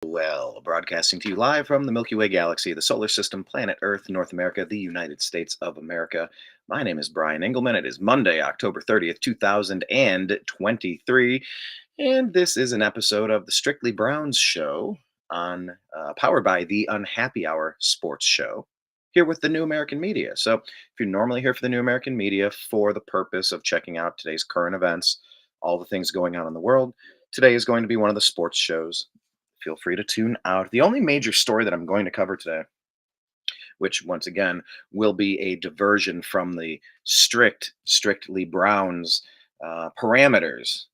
Well, broadcasting to you live from the Milky Way galaxy, the solar system, planet Earth, North America, the United States of America. My name is Brian Engelman. It is Monday, October 30th, 2023, and this is an episode of the Strictly Browns show powered by the Unhappy Hour Sports Show. Here with the New American Media. So, if you're normally here for the New American Media for the purpose of checking out today's current events, all the things going on in the world, today is going to be one of the sports shows. Feel free to tune out. The only major story that I'm going to cover today, which once again will be a diversion from the strictly Browns parameters.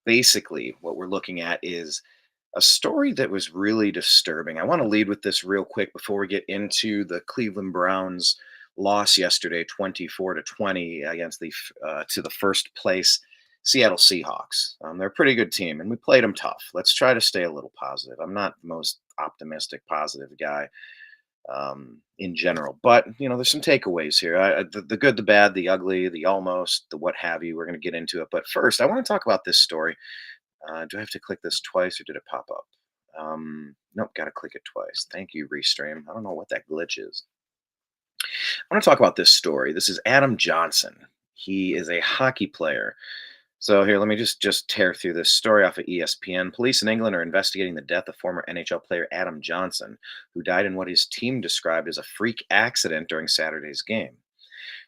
Basically, what we're looking at is a story that was really disturbing. I want to lead with this real quick before we get into the Cleveland Browns loss yesterday, 24-20 against to the first place Seattle Seahawks. They're a pretty good team, and we played them tough. Let's try to stay a little positive. I'm not the most optimistic, positive guy in general, but there's some takeaways here. The good, the bad, the ugly, the almost, the what have you. We're going to get into it, but first, I want to talk about this story. Do I have to click this twice or did it pop up? Nope, got to click it twice. Thank you, Restream. I don't know what that glitch is. I want to talk about this story. This is Adam Johnson. He is a hockey player. So here, let me just tear through this story off of ESPN. Police in England are investigating the death of former NHL player Adam Johnson, who died in what his team described as a freak accident during Saturday's game.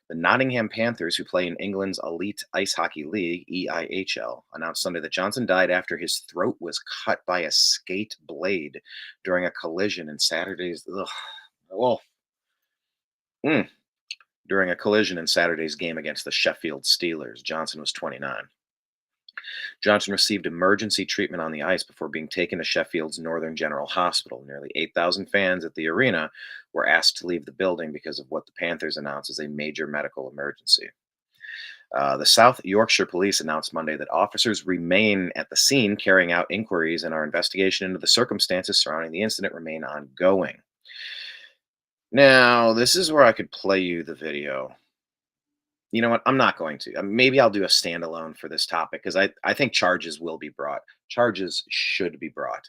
The Nottingham Panthers, who play in England's Elite Ice Hockey League, EIHL, announced Sunday that Johnson died after his throat was cut by a skate blade during a collision in Saturday's. Well, during a collision in Saturday's game against the Sheffield Steelers. Johnson was 29. Johnson received emergency treatment on the ice before being taken to Sheffield's Northern General Hospital. Nearly 8,000 fans at the arena were asked to leave the building because of what the Panthers announced as a major medical emergency. The South Yorkshire Police announced Monday that officers remain at the scene carrying out inquiries, and our investigation into the circumstances surrounding the incident remain ongoing. Now, this is where I could play you the video. You know what? I'm not going to. Maybe I'll do a standalone for this topic because I think charges will be brought. Charges should be brought.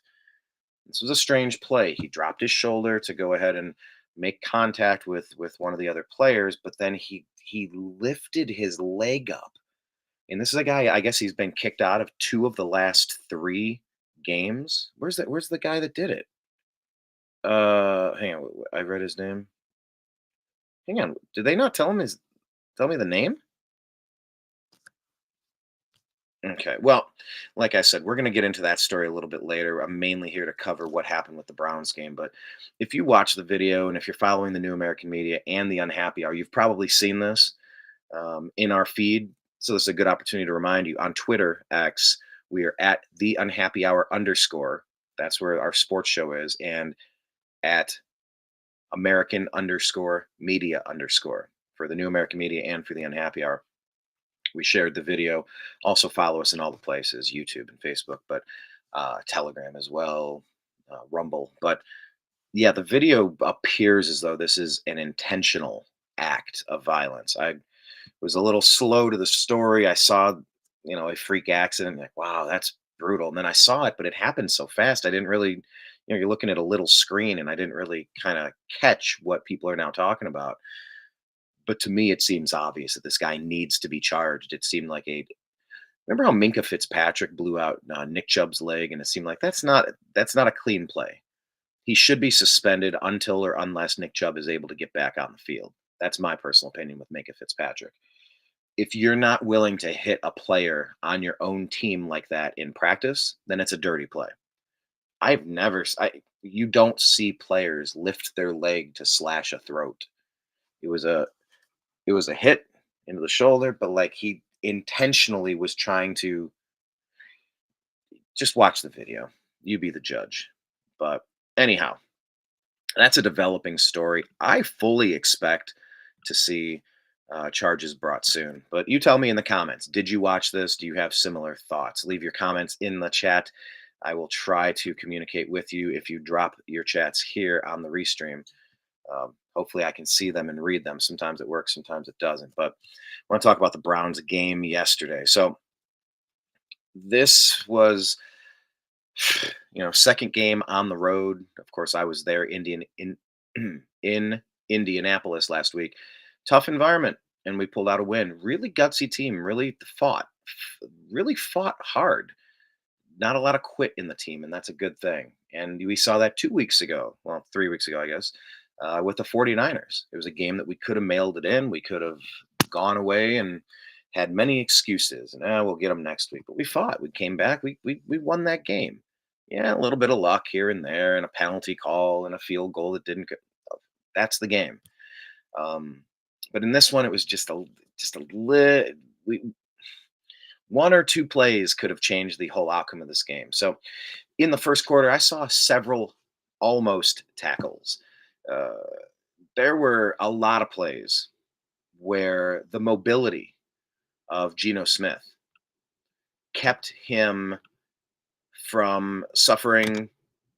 This was a strange play. He dropped his shoulder to go ahead and make contact with one of the other players, but then he lifted his leg up. And this is a guy, I guess he's been kicked out of 2 of the last 3 games. Where's the guy that did it? Hang on. I read his name. Hang on. Did they not tell me the name? Okay. Well, like I said, we're going to get into that story a little bit later. I'm mainly here to cover what happened with the Browns game. But if you watch the video and if you're following the New American Media and the Unhappy Hour, you've probably seen this in our feed. So this is a good opportunity to remind you on Twitter, X, we are at the Unhappy Hour _. That's where our sports show is. And at American_media_ for the New American Media and for the Unhappy Hour. We shared the video. Also follow us in all the places, YouTube and Facebook, but Telegram as well, Rumble. But yeah, the video appears as though this is an intentional act of violence. I was a little slow to the story. I saw, a freak accident. Like, wow, that's brutal. And then I saw it, but it happened so fast. I didn't really, you're looking at a little screen and I didn't really kind of catch what people are now talking about. But to me, it seems obvious that this guy needs to be charged. It seemed like remember how Minka Fitzpatrick blew out Nick Chubb's leg, and it seemed like that's not a clean play. He should be suspended until or unless Nick Chubb is able to get back on the field. That's my personal opinion with Minka Fitzpatrick. If you're not willing to hit a player on your own team like that in practice, then it's a dirty play. You don't see players lift their leg to slash a throat. It was a hit into the shoulder, but like he intentionally was trying to just watch the video. You be the judge. But anyhow, that's a developing story. I fully expect to see charges brought soon. But you tell me in the comments, did you watch this? Do you have similar thoughts? Leave your comments in the chat. I will try to communicate with you if you drop your chats here on the restream. Hopefully I can see them and read them. Sometimes it works, sometimes it doesn't. But I want to talk about the Browns game yesterday. So this was, second game on the road. Of course, I was there in Indianapolis last week. Tough environment, and we pulled out a win. Really gutsy team. Really fought hard. Not a lot of quit in the team, and that's a good thing. And we saw that 2 weeks ago. Well, 3 weeks ago, I guess, with the 49ers. It was a game that we could have mailed it in. We could have gone away and had many excuses. And we'll get them next week. But we fought. We came back. We won that game. Yeah, a little bit of luck here and there, and a penalty call and a field goal that didn't go. That's the game. Um, but in this one, it was just a lit. We One or two plays could have changed the whole outcome of this game. So in the first quarter, I saw several almost tackles. Uh, there were a lot of plays where the mobility of Geno Smith kept him from suffering,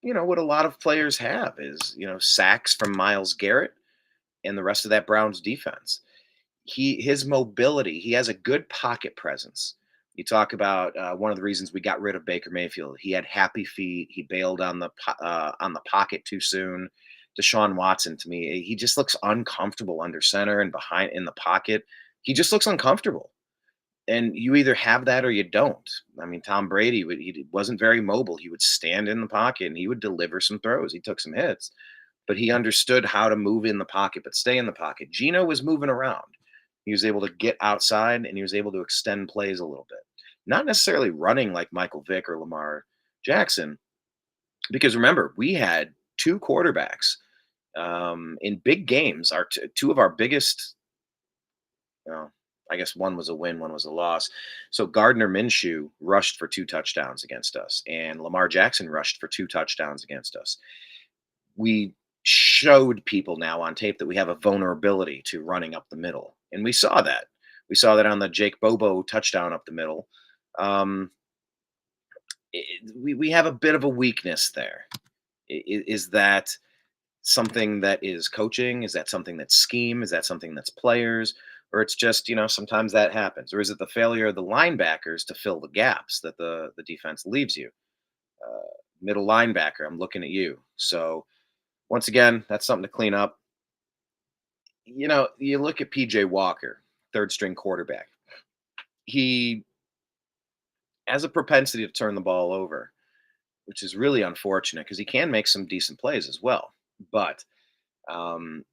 what a lot of players have is, sacks from Miles Garrett and the rest of that Browns defense. His mobility, he has a good pocket presence. You talk about one of the reasons we got rid of Baker Mayfield. He had happy feet. He bailed on the pocket too soon. Deshaun Watson, to me, he just looks uncomfortable under center and behind in the pocket. He just looks uncomfortable, and you either have that or you don't. I mean, Tom Brady, he wasn't very mobile. He would stand in the pocket and he would deliver some throws. He took some hits, but he understood how to move in the pocket, but stay in the pocket. Gino was moving around. He was able to get outside and he was able to extend plays a little bit. Not necessarily running like Michael Vick or Lamar Jackson, because remember, we had two quarterbacks in big games. Two of our biggest, well, I guess one was a win, one was a loss. So Gardner Minshew rushed for two touchdowns against us, and Lamar Jackson rushed for two touchdowns against us. We showed people now on tape that we have a vulnerability to running up the middle, and we saw that. We saw that on the Jake Bobo touchdown up the middle. Um, we have a bit of a weakness there. Is that something that is coaching? Is that something that's scheme? Is that something that's players? Or it's just, sometimes that happens. Or is it the failure of the linebackers to fill the gaps that the defense leaves you? Uh, Middle linebacker, I'm looking at you. So once again, that's something to clean up. You look at PJ Walker, third string quarterback. He has a propensity to turn the ball over, which is really unfortunate because he can make some decent plays as well. But um,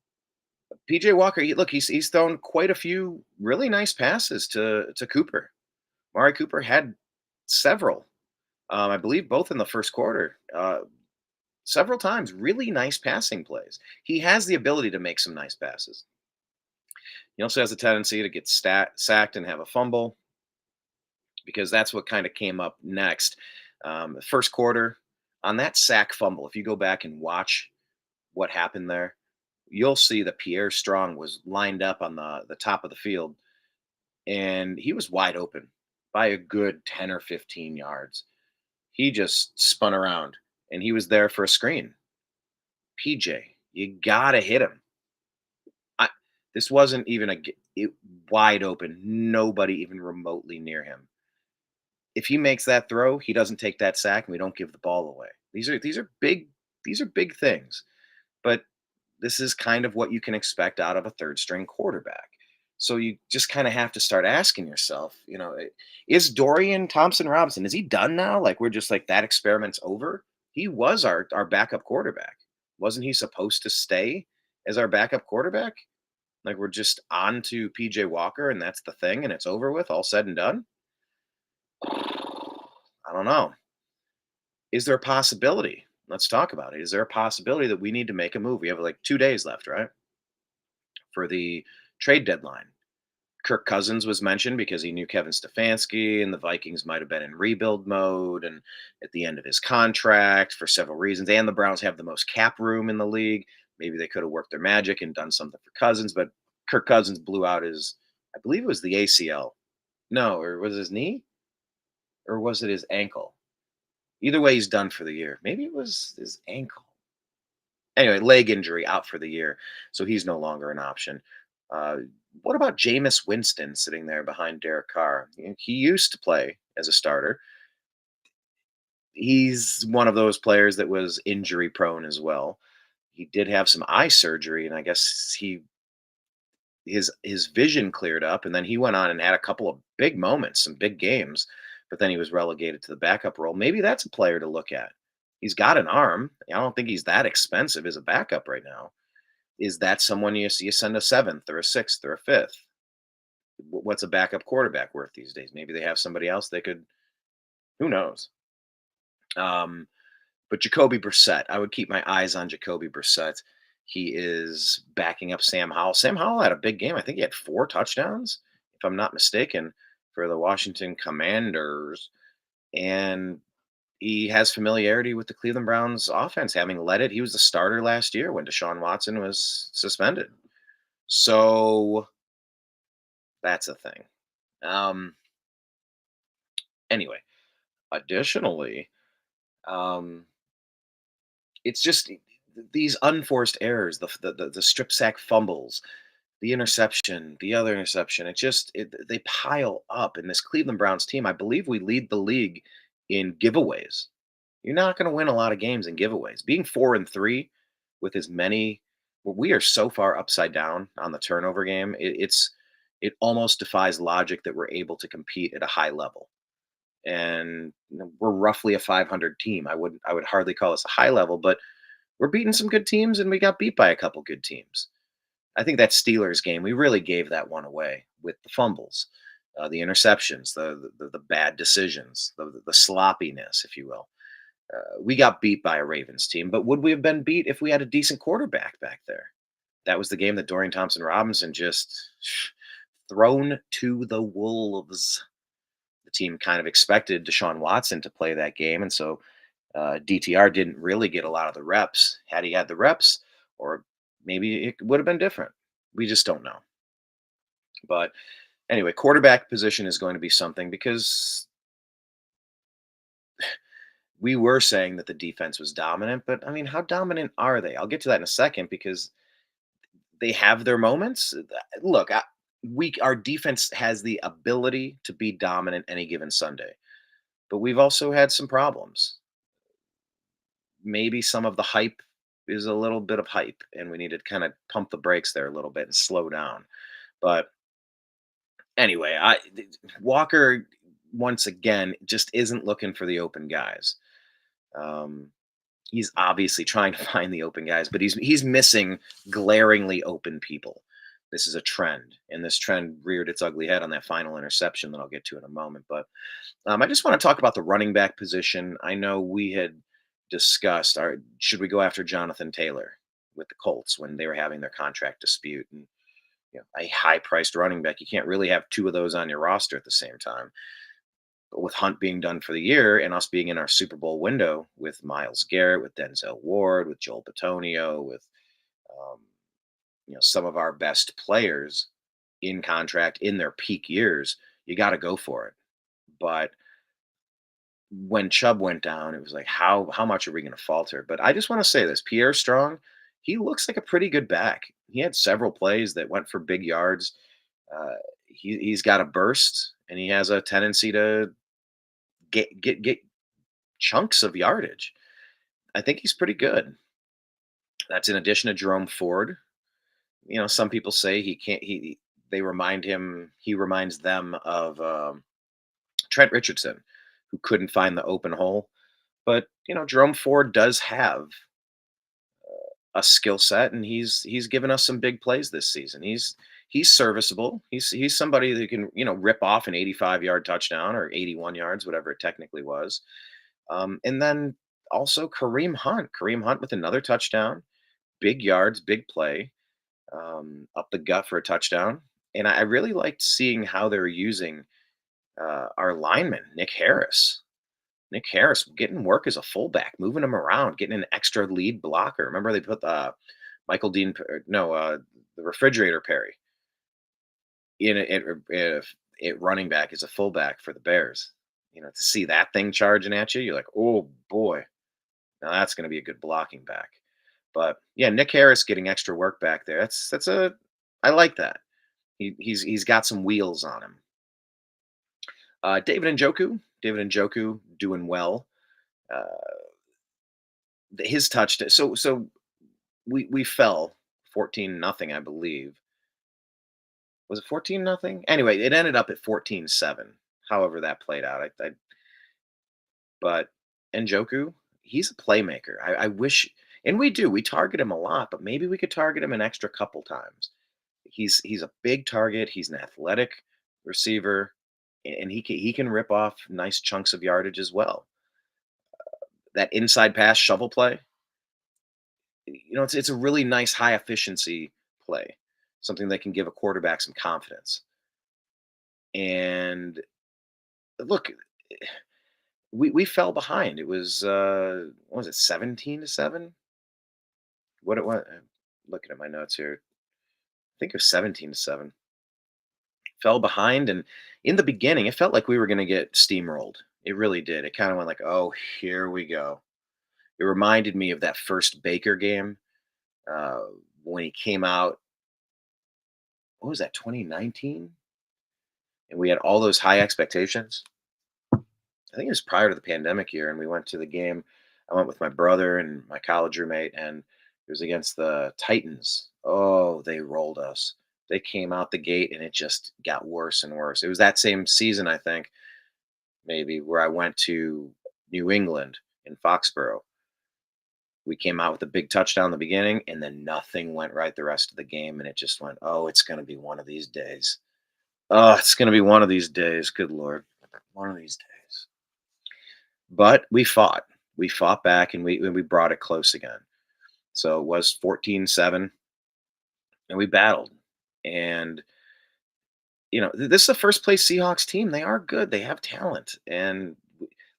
PJ Walker, he's thrown quite a few really nice passes to Cooper. Mari Cooper had several, I believe, both in the first quarter. Several times, really nice passing plays. He has the ability to make some nice passes. He also has a tendency to get sacked and have a fumble because that's what kind of came up next. The first quarter on that sack fumble, if you go back and watch what happened there, you'll see that Pierre Strong was lined up on the top of the field and he was wide open by a good 10 or 15 yards. He just spun around and he was there for a screen. PJ, you got to hit him. I, this wasn't even wide open, nobody even remotely near him. If he makes that throw, he doesn't take that sack and we don't give the ball away. These are big things. But this is kind of what you can expect out of a third string quarterback. So you just kind of have to start asking yourself, is Dorian Thompson Robinson, is he done now? Like we're just like that experiment's over? He was our backup quarterback. Wasn't he supposed to stay as our backup quarterback? Like we're just on to PJ Walker and that's the thing and it's over with, all said and done? I don't know. Is there a possibility? Let's talk about it. Is there a possibility that we need to make a move? We have like 2 days left, right? For the trade deadline. Kirk Cousins was mentioned because he knew Kevin Stefanski and the Vikings might have been in rebuild mode and at the end of his contract for several reasons. And the Browns have the most cap room in the league. Maybe they could have worked their magic and done something for Cousins, but Kirk Cousins blew out I believe it was the ACL. No, or was it his knee? Or was it his ankle? Either way, he's done for the year. Maybe it was his ankle. Anyway, leg injury out for the year, so he's no longer an option. Uh, what about Jameis Winston sitting there behind Derek Carr? He used to play as a starter. He's one of those players that was injury prone as well. He did have some eye surgery, and I guess his vision cleared up, and then he went on and had a couple of big moments, some big games, but then he was relegated to the backup role. Maybe that's a player to look at. He's got an arm. I don't think he's that expensive as a backup right now. Is that someone you send a seventh or a sixth or a fifth? What's a backup quarterback worth these days? Maybe they have somebody else they could. Who knows? Um, but Jacoby Brissett, I would keep my eyes on Jacoby Brissett. He is backing up Sam Howell. Sam Howell had a big game. I think he had 4 touchdowns, if I'm not mistaken, for the Washington Commanders. And he has familiarity with the Cleveland Browns offense, having led it. He was the starter last year when Deshaun Watson was suspended. So that's a thing. Um, anyway, additionally, um, it's just these unforced errors, the strip sack fumbles, the interception, the other interception. They pile up in this Cleveland Browns team. I believe we lead the league in giveaways. You're not going to win a lot of games in giveaways. Being 4-3 with as many, well, we are so far upside down on the turnover game. It almost defies logic that we're able to compete at a high level. And we're roughly a 500 team. I would hardly call us a high level, but we're beating some good teams, and we got beat by a couple good teams. I think that Steelers game, we really gave that one away with the fumbles, the interceptions, the bad decisions, the sloppiness, if you will. We got beat by a Ravens team, but would we have been beat if we had a decent quarterback back there? That was the game that Dorian Thompson Robinson just thrown to the wolves. The team kind of expected Deshaun Watson to play that game, and so DTR didn't really get a lot of the reps. Had he had the reps, or maybe it would have been different. We just don't know. But anyway, quarterback position is going to be something because we were saying that the defense was dominant, but I mean, how dominant are they? I'll get to that in a second because they have their moments. Look, our defense has the ability to be dominant any given Sunday, but we've also had some problems. Maybe some of the hype is a little bit of hype, and we need to kind of pump the brakes there a little bit and slow down. But anyway, Walker once again just isn't looking for the open guys. Um, he's obviously trying to find the open guys, but he's missing glaringly open people. This is a trend, and this trend reared its ugly head on that final interception that I'll get to in a moment. But I just want to talk about the running back position. I know we had discussed, should we go after Jonathan Taylor with the Colts when they were having their contract dispute, and a high-priced running back. You can't really have two of those on your roster at the same time. But with Hunt being done for the year and us being in our Super Bowl window with Miles Garrett, with Denzel Ward, with Joel Bitonio, with um, some of our best players in contract in their peak years, you got to go for it. But when Chubb went down, it was like, how much are we going to falter? But I just want to say this: Pierre Strong, he looks like a pretty good back. He had several plays that went for big yards. Uh, he's got a burst, and he has a tendency to get chunks of yardage. I think he's pretty good. That's in addition to Jerome Ford. Some people say he can't. He reminds them of Trent Richardson, who couldn't find the open hole. But Jerome Ford does have a skill set, and he's given us some big plays this season. He's serviceable. He's somebody that can rip off an 85-yard touchdown or 81 yards, whatever it technically was. And then also Kareem Hunt with another touchdown, big yards, big play, up the gut for a touchdown. And I really liked seeing how they're using our lineman, Nick Harris. Nick Harris getting work as a fullback, moving him around, getting an extra lead blocker. Remember they put Michael Dean, no, the refrigerator Perry in it running back as a fullback for the Bears. To see that thing charging at you, you're like, oh boy, now that's going to be a good blocking back. But yeah, Nick Harris getting extra work back there. I like that. He's got some wheels on him. David Njoku doing well. Uh, his touchdown. So we fell 14-0, I believe. Was it 14-0? Anyway, it ended up at 14-7. However that played out. But Njoku, he's a playmaker. I wish, and we do. We target him a lot, but maybe we could target him an extra couple times. He's a big target. He's an athletic receiver, and he can rip off nice chunks of yardage as well. That inside pass shovel play, it's a really nice high efficiency play, something that can give a quarterback some confidence. And look, we fell behind. It was what was it, 17-7? What it was? I'm looking at my notes here. I think it was 17-7. Fell behind, and in the beginning, it felt like we were going to get steamrolled. It really did. It kind of went like, "Oh, here we go." It reminded me of that first Baker game uh, when he came out. What was that? 2019, and we had all those high expectations. I think it was prior to the pandemic year, and we went to the game. I went with my brother and my college roommate, and it was against the Titans. Oh, they rolled us. They came out the gate, and it just got worse and worse. It was that same season, I think, maybe, where I went to New England in Foxborough. We came out with a big touchdown in the beginning, and then nothing went right the rest of the game, and it just went, oh, it's going to be one of these days. Oh, it's going to be one of these days. Good Lord. One of these days. But we fought. We fought back, and we brought it close again. So it was 14-7, and we battled. And this is the first place Seahawks team. They are good. They have talent, and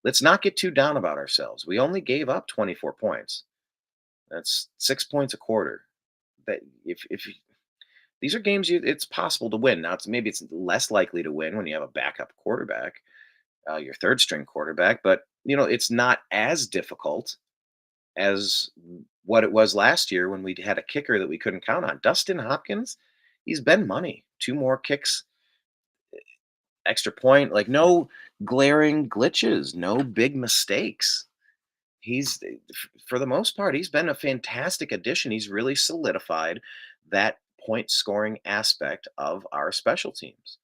let's not get too down about ourselves. We only gave up 24 points. That's 6 points a quarter. That if these are games it's possible to win. Now it's less likely to win when you have a backup quarterback, your third string quarterback, but it's not as difficult as what it was last year when we had a kicker that we couldn't count on. Dustin Hopkins, he's been money. Two more kicks, extra point, like no glaring glitches, no big mistakes. For the most part, he's been a fantastic addition. He's really solidified that point scoring aspect of our special teams.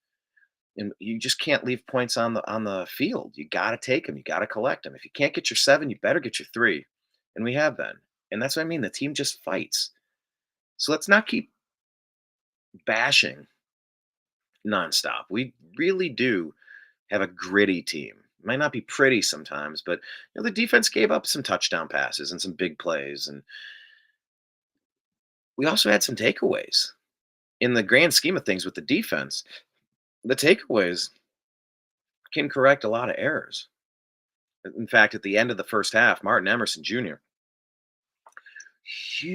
And you just can't leave points on the field. You got to take them. You got to collect them. If you can't get your 7, you better get your 3. And we have been. And that's what I mean. The team just fights. So let's not keep bashing nonstop. We really do have a gritty team. Might not be pretty sometimes, but the defense gave up some touchdown passes and some big plays, and we also had some takeaways. In the grand scheme of things with the defense, the takeaways can correct a lot of errors. In fact, at the end of the first half, Martin Emerson Jr., huge,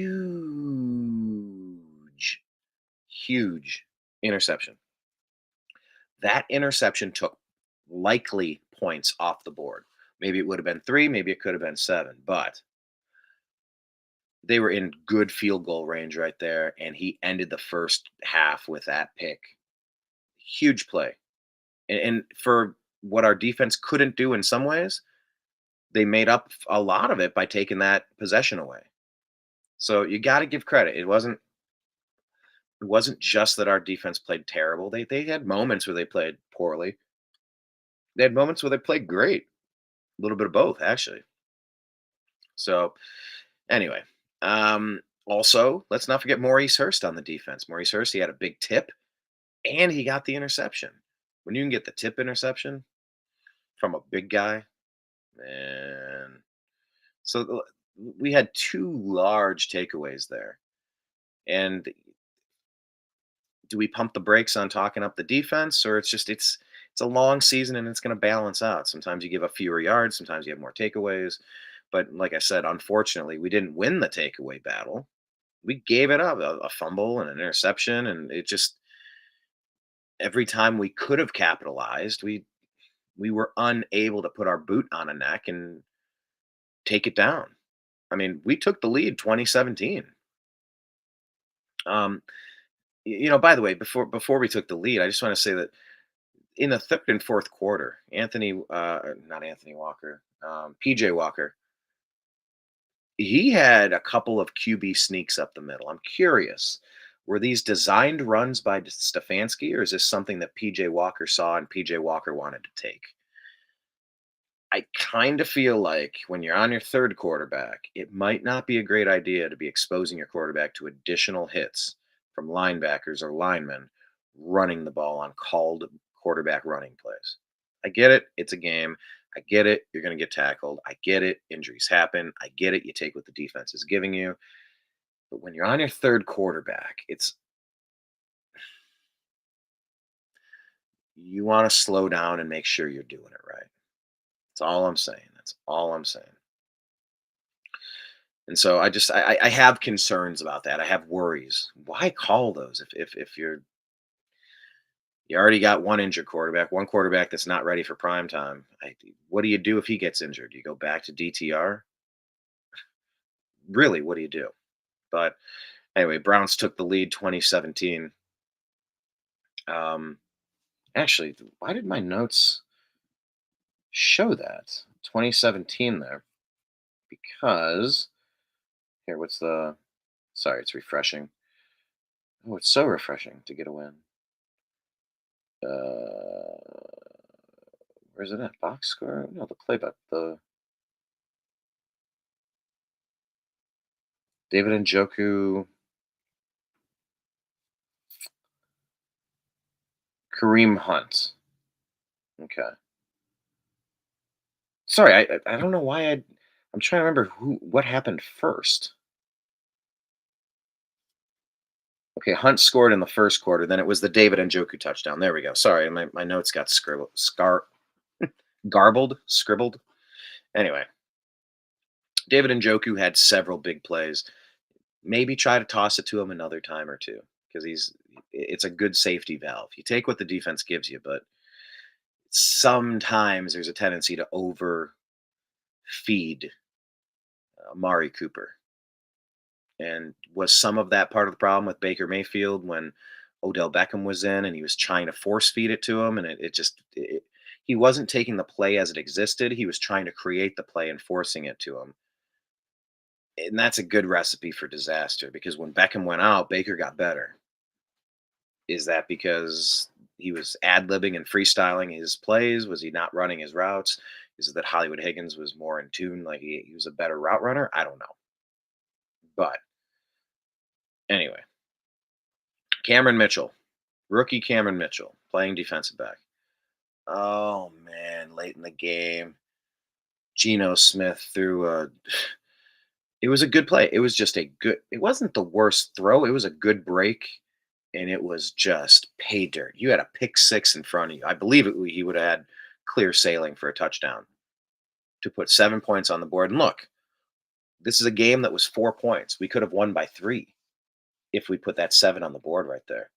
huge interception. That interception took likely points off the board. Maybe it would have been 3, maybe it could have been 7, but they were in good field goal range right there, and he ended the first half with that pick. Huge play. And for what our defense couldn't do in some ways, they made up a lot of it by taking that possession away. So you got to give credit. It wasn't just that our defense played terrible. They had moments where they played poorly. They had moments where they played great. A little bit of both, actually. So anyway, also let's not forget Maurice Hurst on the defense. Maurice Hurst, he had a big tip, and he got the interception. When you can get the tip interception from a big guy, man. So we had two large takeaways there. And do we pump the brakes on talking up the defense, or it's a long season and it's going to balance out? Sometimes you give up fewer yards, sometimes you have more takeaways. But like I said, unfortunately, we didn't win the takeaway battle. We gave it up, a fumble and an interception, and it just every time we could have capitalized, we were unable to put our boot on a neck and take it down. I mean, we took the lead 2017. Um, by the way, before we took the lead, I just want to say that in the third and fourth quarter, not Anthony Walker, PJ Walker, he had a couple of QB sneaks up the middle. I'm curious, were these designed runs by Stefanski, or is this something that PJ Walker saw and PJ Walker wanted to take? I kind of feel like when you're on your third quarterback, it might not be a great idea to be exposing your quarterback to additional hits from linebackers or linemen running the ball on called quarterback running plays. I get it. It's a game. I get it. You're going to get tackled. I get it. Injuries happen. I get it. You take what the defense is giving you. But when you're on your third quarterback, you want to slow down and make sure you're doing it right. That's all I'm saying. That's all I'm saying. And so I have concerns about that. I have worries. Why call those if you already got one injured quarterback, one quarterback that's not ready for prime time? What do you do if he gets injured? Do you go back to DTR? Really, what do you do? But anyway, Browns took the lead 2017. Um, actually, why did my notes show that 2017 there? Because here, what's the? Sorry, it's refreshing. Oh, it's so refreshing to get a win. Where's it at? Box score? No, the playback. The David Njoku, Kareem Hunt. Okay. Sorry, I don't know why I'm trying to remember what happened first. Okay, Hunt scored in the first quarter. Then it was the David Njoku touchdown. There we go. Sorry, my notes got scribbled. Anyway, David Njoku had several big plays. Maybe try to toss it to him another time or two because it's a good safety valve. You take what the defense gives you, but sometimes there's a tendency to overfeed Amari Cooper. And was some of that part of the problem with Baker Mayfield when Odell Beckham was in and he was trying to force feed it to him, and he wasn't taking the play as it existed. He was trying to create the play and forcing it to him. And that's a good recipe for disaster because when Beckham went out, Baker got better. Is that because he was ad-libbing and freestyling his plays? Was he not running his routes? Is it that Hollywood Higgins was more in tune, like he was a better route runner? I don't know. But anyway, Cameron Mitchell, rookie Cameron Mitchell, playing defensive back. Oh man, late in the game, Geno Smith threw a. It was a good play. It was just a good. It wasn't the worst throw. It was a good break, and it was just pay dirt. You had a pick six in front of you. I believe he would have had clear sailing for a touchdown to put 7 points on the board. And look, this is a game that was 4 points. We could have won by 3 if we put that 7 on the board right there.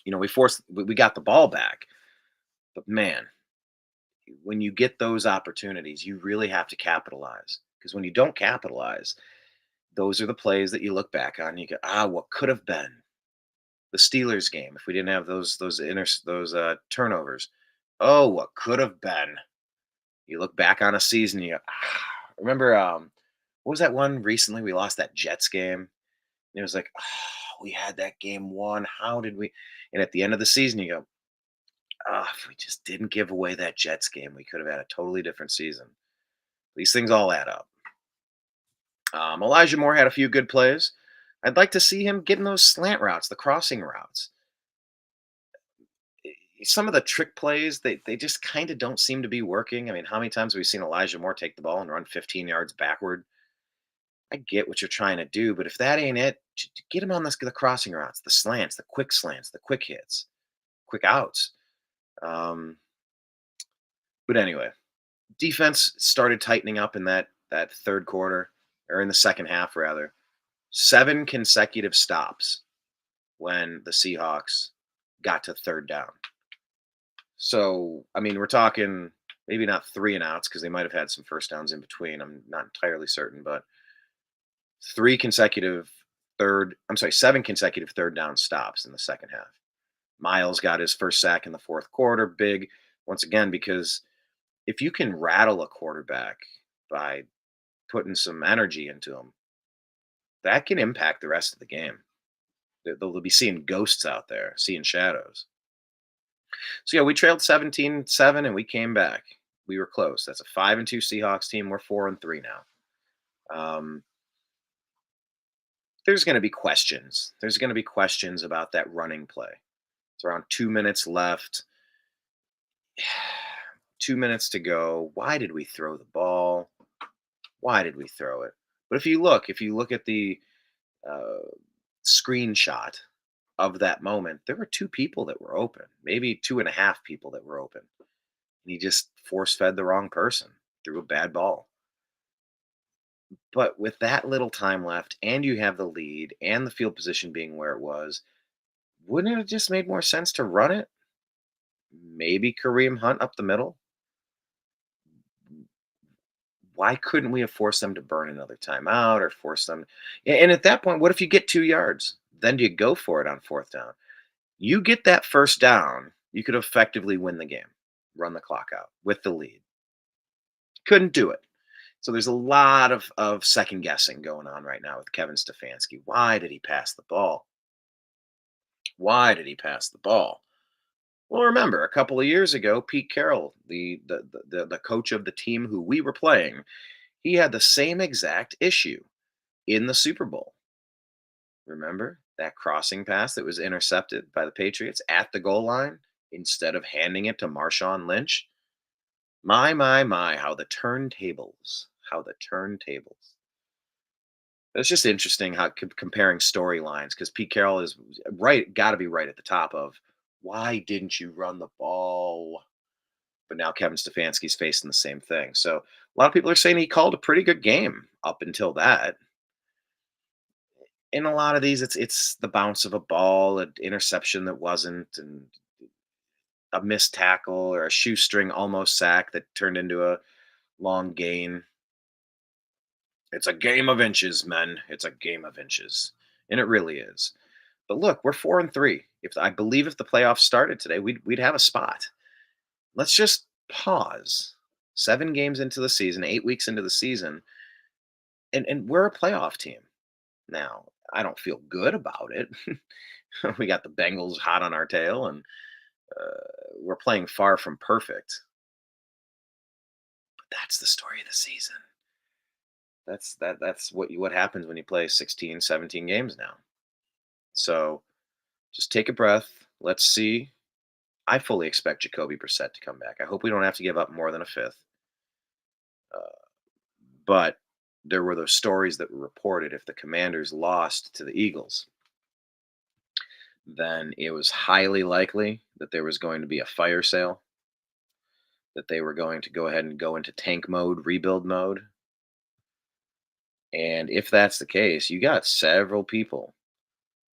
We got the ball back, but man, when you get those opportunities, you really have to capitalize. Because when you don't capitalize, those are the plays that you look back on and you go, what could have been the Steelers game if we didn't have those turnovers? Oh, what could have been? You look back on a season, you go, remember what was that one recently? We lost that Jets game. And it was like, we had that game won. How did we? And at the end of the season, you go, if we just didn't give away that Jets game, we could have had a totally different season. These things all add up. Elijah Moore had a few good plays. I'd like to see him getting those slant routes, the crossing routes. Some of the trick plays, they just kind of don't seem to be working. I mean, how many times have we seen Elijah Moore take the ball and run 15 yards backward? I get what you're trying to do, but if that ain't it, get him on the crossing routes, the slants, the quick hits, quick outs. But anyway, defense started tightening up in that third quarter, or in the second half rather. 7 consecutive stops when the Seahawks got to third down. So, I mean, we're talking maybe not 3 and outs because they might have had some first downs in between. I'm not entirely certain, but 7 consecutive third down stops in the second half. Miles got his first sack in the fourth quarter, big once again, because if you can rattle a quarterback by putting some energy into him, that can impact the rest of the game. They'll be seeing ghosts out there, seeing shadows. So yeah, we trailed 17-7 and we came back. We were close. That's a 5-2 Seahawks team. We're 4-3 now. Um, there's going to be questions. There's going to be questions about that running play. It's around 2 minutes left. 2 minutes to go. Why did we throw the ball? Why did we throw it? But if you look at the uh, screenshot of that moment, there were two people that were open, maybe two and a half people that were open. And he just force fed the wrong person, threw a bad ball. But with that little time left, and you have the lead and the field position being where it was, wouldn't it have just made more sense to run it? Maybe Kareem Hunt up the middle? Why couldn't we have forced them to burn another timeout or force them? And at that point, what if you get 2 yards? Then do you go for it on fourth down? You get that first down, you could effectively win the game, run the clock out with the lead. Couldn't do it. So there's a lot of second guessing going on right now with Kevin Stefanski. Why did he pass the ball? Why did he pass the ball? Well, remember a couple of years ago, Pete Carroll, the coach of the team who we were playing, he had the same exact issue in the Super Bowl. Remember that crossing pass that was intercepted by the Patriots at the goal line instead of handing it to Marshawn Lynch? My, how the turntables, how the turntables. It's just interesting how comparing storylines because Pete Carroll is right, got to be right at the top of why didn't you run the ball? But now Kevin Stefanski's facing the same thing. So a lot of people are saying he called a pretty good game up until that. In a lot of these, it's the bounce of a ball, an interception that wasn't, and a missed tackle or a shoestring almost sack that turned into a long gain. It's a game of inches, men. It's a game of inches. And it really is. But look, we're 4-3. If I believe if the playoffs started today, we'd have a spot. Let's just pause. 7 games into the season, 8 weeks into the season, and we're a playoff team. Now, I don't feel good about it. We got the Bengals hot on our tail, and we're playing far from perfect. But that's the story of the season. That's what happens when you play 16, 17 games now. So just take a breath. Let's see. I fully expect Jacoby Brissett to come back. I hope we don't have to give up more than a fifth. Uh, but there were those stories that were reported if the Commanders lost to the Eagles, then it was highly likely that there was going to be a fire sale, that they were going to go ahead and go into tank mode, rebuild mode. And if that's the case, you got several people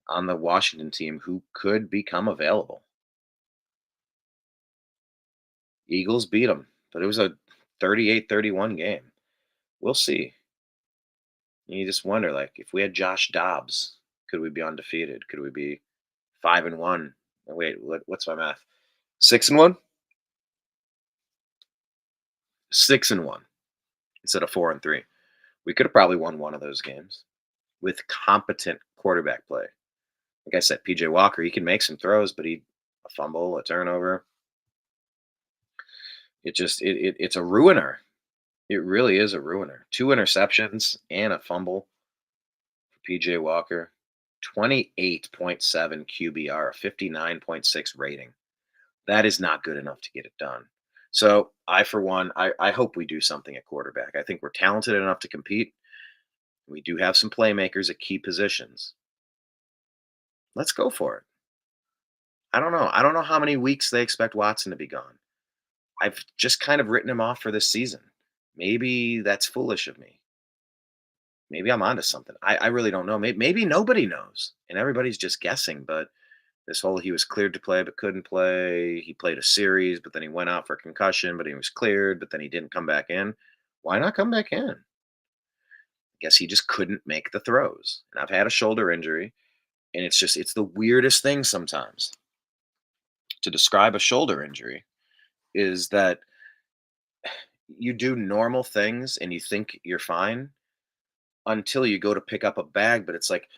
on the Washington team who could become available. Eagles beat them, but it was a 38-31 game. We'll see. You just wonder, like, if we had Josh Dobbs, could we be undefeated? Could we be 5-1? Wait, what's my math? 6-1? 6-1 instead of 4-3. We could have probably won one of those games with competent quarterback play. Like I said, PJ Walker, he can make some throws, but he a fumble, a turnover. It's a ruiner. It really is a ruiner. 2 interceptions and a fumble for PJ Walker. 28.7 QBR, 59.6 rating. That is not good enough to get it done. So I, for one, I hope we do something at quarterback. I think we're talented enough to compete. We do have some playmakers at key positions. Let's go for it. I don't know. I don't know how many weeks they expect Watson to be gone. I've just kind of written him off for this season. Maybe that's foolish of me. Maybe I'm onto something. I really don't know. Maybe nobody knows and everybody's just guessing. But this whole he was cleared to play but couldn't play. He played a series, but then he went out for a concussion, but he was cleared, but then he didn't come back in. Why not come back in? Guess he just couldn't make the throws. And I've had a shoulder injury, and it's the weirdest thing sometimes. to describe a shoulder injury is that you do normal things and you think you're fine until you go to pick up a bag, but it's like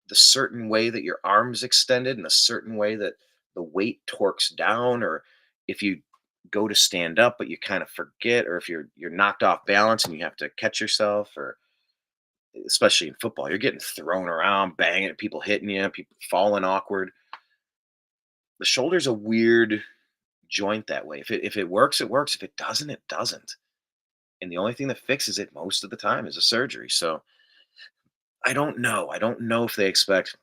the certain way that your arm's extended and a certain way that the weight torques down, or if you go to stand up but you kind of forget, or if you're knocked off balance and you have to catch yourself, or especially in football, you're getting thrown around, banging, people hitting you, people falling awkward. The shoulder's a weird joint that way. If it works, it works. If it doesn't, it doesn't. And the only thing that fixes it most of the time is a surgery. So I don't know. I don't know if they expect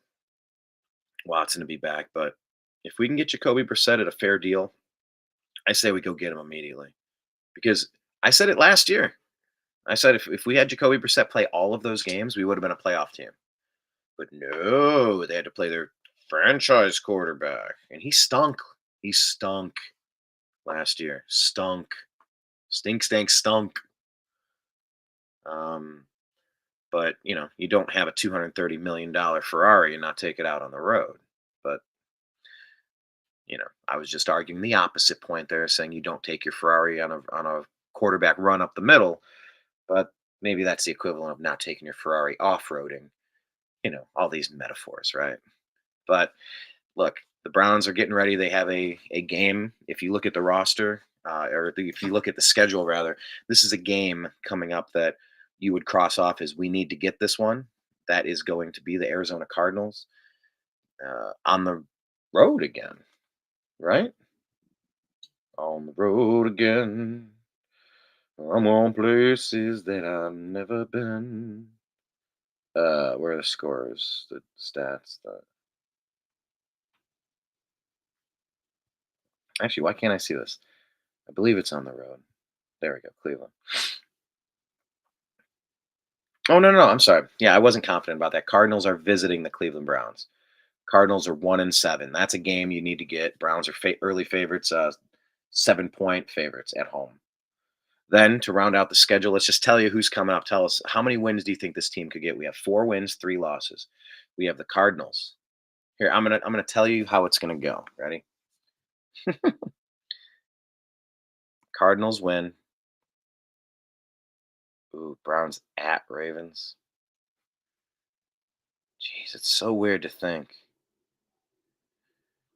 Watson to be back, but if we can get Jacoby Brissett at a fair deal, I say we go get him immediately. Because I said it last year. I said if we had Jacoby Brissett play all of those games, we would have been a playoff team. But no, they had to play their franchise quarterback. And he stunk. He stunk last year. Stunk. Stink, stink, stunk. Um, but you don't have a $230 million Ferrari and not take it out on the road. But I was just arguing the opposite point there, saying you don't take your Ferrari on a quarterback run up the middle. But maybe that's the equivalent of not taking your Ferrari off roading. All these metaphors, right? But look, the Browns are getting ready. They have a game. If you look at the roster, if you look at the schedule, rather, this is a game coming up that you would cross off as we need to get this one. That is going to be the Arizona Cardinals on the road again, right? On the road again. I'm on places that I've never been. Where are the scores, the stats? Actually, why can't I see this? I believe it's on the road. There we go, Cleveland. Oh, no, no, no, I'm sorry. Yeah, I wasn't confident about that. Cardinals are visiting the Cleveland Browns. Cardinals are 1-7. That's a game you need to get. Browns are early favorites, 7-point favorites at home. Then to round out the schedule, let's just tell you who's coming up. Tell us, how many wins do you think this team could get? We have 4 wins, 3 losses. We have the Cardinals. Here, I'm gonna tell you how it's gonna go. Ready? Cardinals win. Ooh, Browns at Ravens. Jeez, it's so weird to think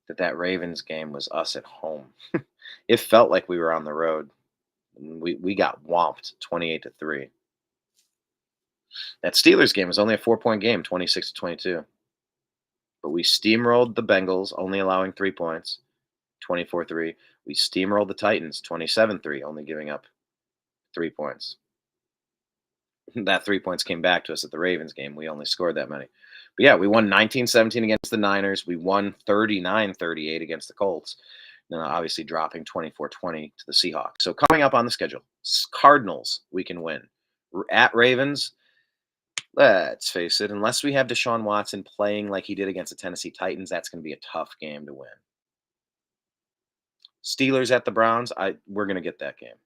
that Ravens game was us at home. It felt like we were on the road. We got whomped 28-3. That Steelers game was only a 4-point game, 26-22. But we steamrolled the Bengals, only allowing 3 points, 24-3. We steamrolled the Titans, 27-3, only giving up 3 points. That 3 points came back to us at the Ravens game. We only scored that many. But yeah, we won 19-17 against the Niners. We won 39-38 against the Colts. Then obviously dropping 24-20 to the Seahawks. So coming up on the schedule, Cardinals, we can win. At Ravens, let's face it, unless we have Deshaun Watson playing like he did against the Tennessee Titans, that's going to be a tough game to win. Steelers at the Browns, we're going to get that game.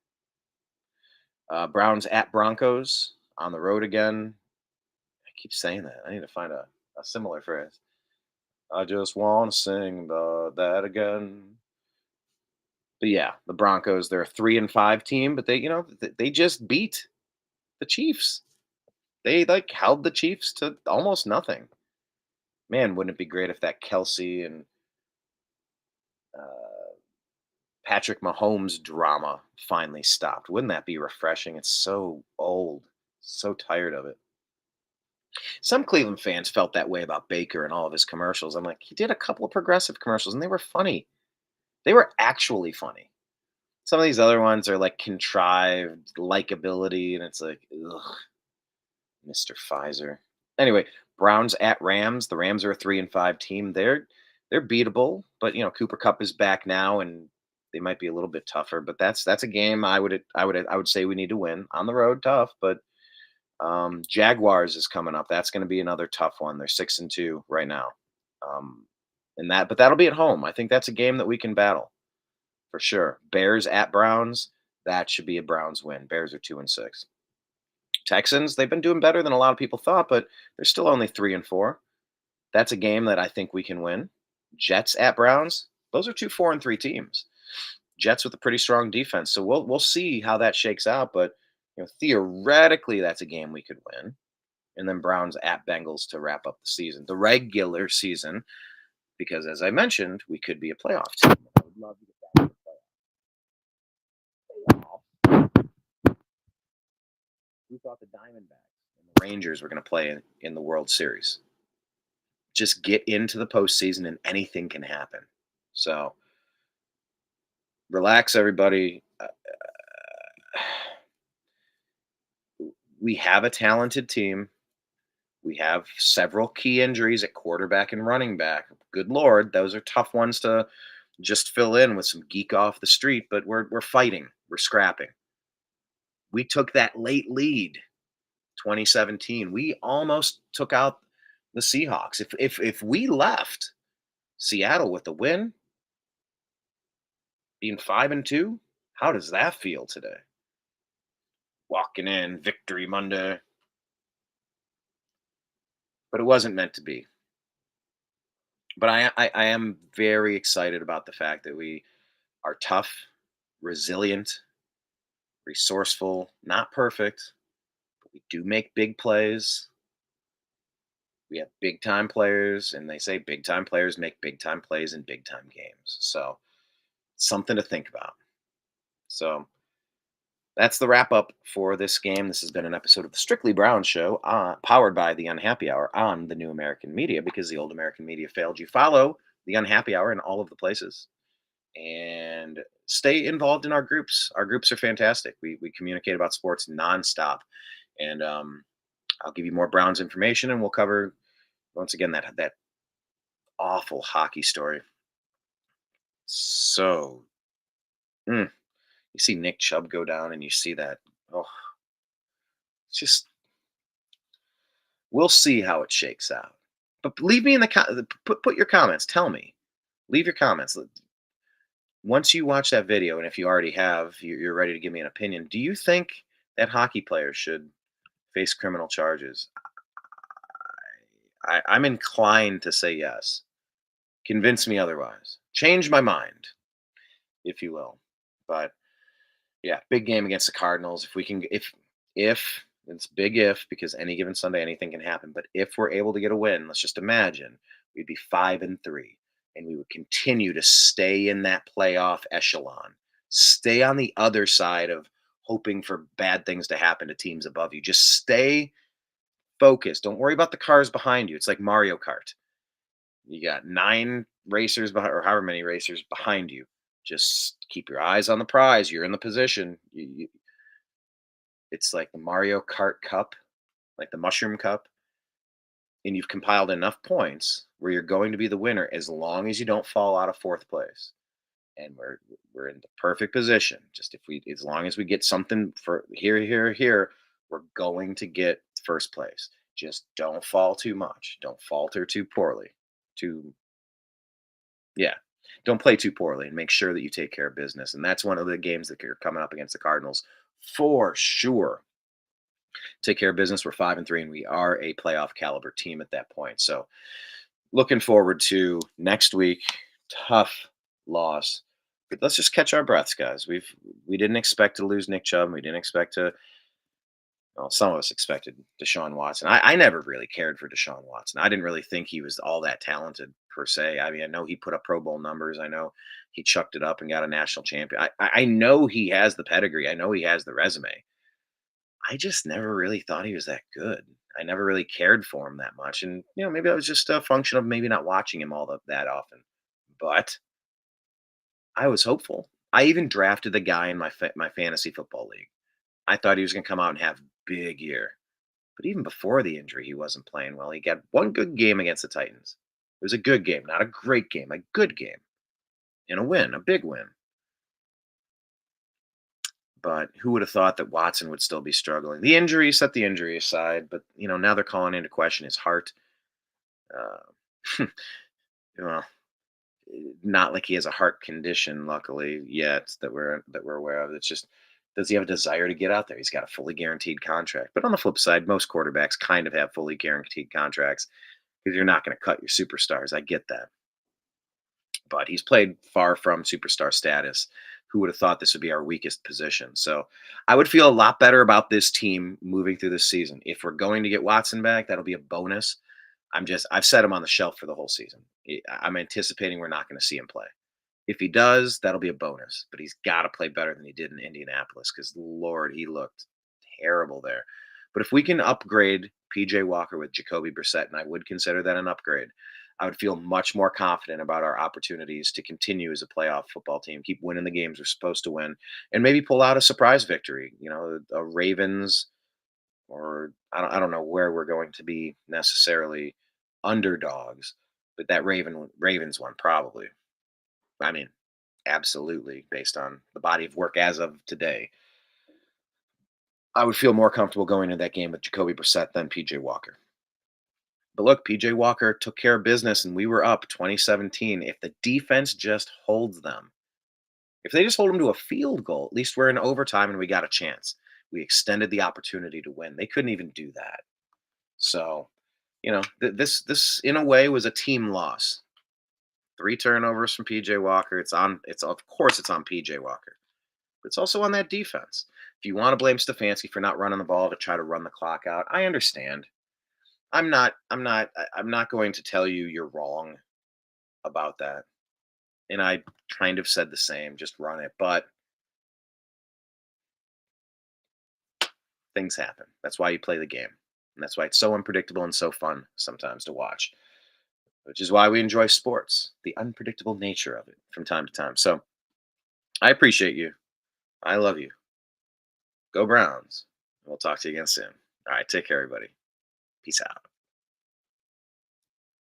Browns at Broncos on the road again. I keep saying that. I need to find a similar phrase. I just want to sing that again. But yeah, the Broncos, they're a 3-5 team, but they just beat the Chiefs. They held the Chiefs to almost nothing. Man, wouldn't it be great if that Kelsey and uh, Patrick Mahomes drama finally stopped? Wouldn't that be refreshing? It's so old, so tired of it. Some Cleveland fans felt that way about Baker and all of his commercials. I'm like, he did a couple of progressive commercials and they were funny. They were actually funny. Some of these other ones are like contrived likability, and it's like, ugh, Mr. Pfizer. Anyway, Browns at Rams. The Rams are a 3-5 team. They're beatable, but Cooper Cup is back now, and they might be a little bit tougher. But that's a game I would say we need to win on the road. Tough, but Jaguars is coming up. That's going to be another tough one. They're 6-2 right now, but that'll be at home. I think that's a game that we can battle for sure. Bears at Browns. That should be a Browns win. Bears are 2-6. Texans, they've been doing better than a lot of people thought, but they're still only 3-4. That's a game that I think we can win. Jets at Browns. Those are two 4-3 teams. Jets with a pretty strong defense. So we'll see how that shakes out. But theoretically, that's a game we could win. And then Browns at Bengals to wrap up the season, the regular season, because as I mentioned, we could be a playoff team. I would love to get back to the playoffs. We thought the Diamondbacks and the Rangers were going to play in the World Series. Just get into the postseason and anything can happen. So relax, everybody. We have a talented team. We have several key injuries at quarterback and running back. Good Lord, those are tough ones to just fill in with some geek off the street, but we're fighting. We're scrapping. We took that late lead 2017. We almost took out the Seahawks. If we left Seattle with the win, being 5-2, how does that feel today? Walking in victory Monday. But it wasn't meant to be. But I am very excited about the fact that we are tough, resilient, resourceful, not perfect, but we do make big plays. We have big time players, and they say big time players make big time plays in big time games. So, something to think about. So, that's the wrap up for this game. This has been an episode of the Strictly Brown Show, powered by the Unhappy Hour on the New American Media because the old American Media failed you. Follow the Unhappy Hour in all of the places and stay involved in our groups. Our groups are fantastic. We communicate about sports nonstop. And I'll give you more Browns information and we'll cover, once again, that awful hockey story. So, you see Nick Chubb go down and you see that. Oh, it's just we'll see how it shakes out. But leave me in put your comments. Tell me. Leave your comments. Once you watch that video, and if you already have, you're ready to give me an opinion. Do you think that hockey players should face criminal charges? I'm inclined to say yes. Convince me otherwise. Change my mind, if you will. But yeah, big game against the Cardinals. If we can, if it's big if because any given Sunday anything can happen. But if we're able to get a win, let's just imagine we'd be 5-3, and we would continue to stay in that playoff echelon, stay on the other side of hoping for bad things to happen to teams above you. Just stay focused. Don't worry about the cars behind you. It's like Mario Kart. You got 9 racers behind, or however many racers behind you. Just keep your eyes on the prize. You're in the position. It's like the Mario Kart Cup, like the Mushroom Cup, and you've compiled enough points where you're going to be the winner as long as you don't fall out of fourth place. And we're in the perfect position. Just if we, as long as we get something for here, we're going to get first place. Just don't fall too much. Don't falter too poorly. Too Yeah. Don't play too poorly and make sure that you take care of business. And that's one of the games that are coming up against the Cardinals for sure. Take care of business. We're 5-3, and we are a playoff caliber team at that point. So, looking forward to next week. Tough loss, but let's just catch our breaths, guys. We didn't expect to lose Nick Chubb. We didn't expect to. Well, some of us expected Deshaun Watson. I never really cared for Deshaun Watson. I didn't really think he was all that talented per se. I mean, I know he put up Pro Bowl numbers. I know he chucked it up and got a national champion. I know he has the pedigree. I know he has the resume. I just never really thought he was that good. I never really cared for him that much, and maybe that was just a function of maybe not watching him that often. But I was hopeful. I even drafted the guy in my fantasy football league. I thought he was going to come out and have a big year. But even before the injury, he wasn't playing well. He got one good game against the Titans. It was a good game, not a great game, a good game, and a win, a big win. But who would have thought that Watson would still be struggling? The injury, set the injury aside, but now they're calling into question his heart. Uh, well, not like he has a heart condition, luckily, yet that we're aware of. It's just, does he have a desire to get out there? He's got a fully guaranteed contract. But on the flip side, most quarterbacks kind of have fully guaranteed contracts because you're not going to cut your superstars. I get that. but he's played far from superstar status. Who would have thought this would be our weakest position? So I would feel a lot better about this team moving through this season. If we're going to get Watson back, that'll be a bonus. I've set him on the shelf for the whole season. I'm anticipating we're not going to see him play. If he does, that'll be a bonus, but he's got to play better than he did in Indianapolis because, Lord, he looked terrible there. But if we can upgrade PJ Walker with Jacoby Brissett, and I would consider that an upgrade, I would feel much more confident about our opportunities to continue as a playoff football team, keep winning the games we're supposed to win, and maybe pull out a surprise victory. A Ravens, or I don't know where we're going to be necessarily underdogs, but that Ravens one probably. I mean, absolutely, based on the body of work as of today, I would feel more comfortable going into that game with Jacoby Brissett than PJ Walker. But look, PJ Walker took care of business and we were up 2017. If the defense just holds them, if they just hold them to a field goal, at least we're in overtime and we got a chance. We extended the opportunity to win. They couldn't even do that. So, this in a way was a team loss. 3 turnovers from PJ Walker. It's of course it's on PJ Walker. But it's also on that defense. If you want to blame Stefanski for not running the ball to try to run the clock out, I understand. I'm not going to tell you you're wrong about that. And I kind of said the same, just run it. But things happen. That's why you play the game. And that's why it's so unpredictable and so fun sometimes to watch, which is why we enjoy sports, the unpredictable nature of it from time to time. So I appreciate you. I love you. Go Browns. We'll talk to you again soon. All right. Take care, everybody. Peace out.